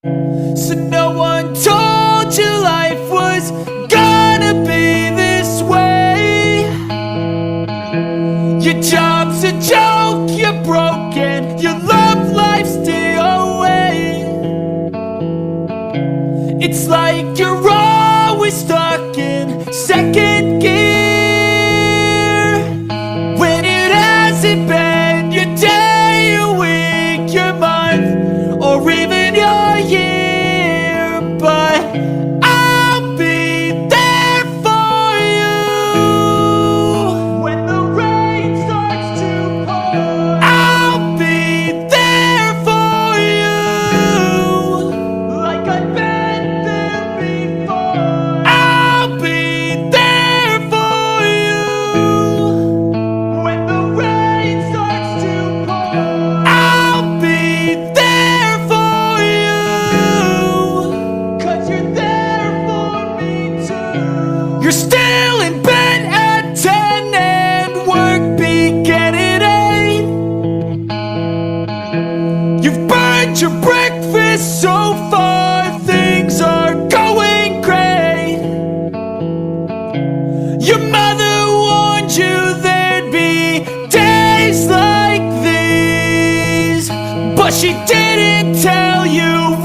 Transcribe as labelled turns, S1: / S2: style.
S1: So no one told you life was gonna be this way. Your job's a joke, you're broken, your love life's DOA. It's like you're always stuck in second gear, when it hasn't been your day, your week, your month, or even your year. But I'll be there for you when the rain starts to pour. I'll be there for you like I've been there before. I'll be there for you when the rain starts to pour. I'll be there for you, 'cause you're there for me too. You're still in bed at 10 and work began at 8. You've burned your breakfast so far, things are going great. Your mother warned you there'd be days like these, but she didn't tell you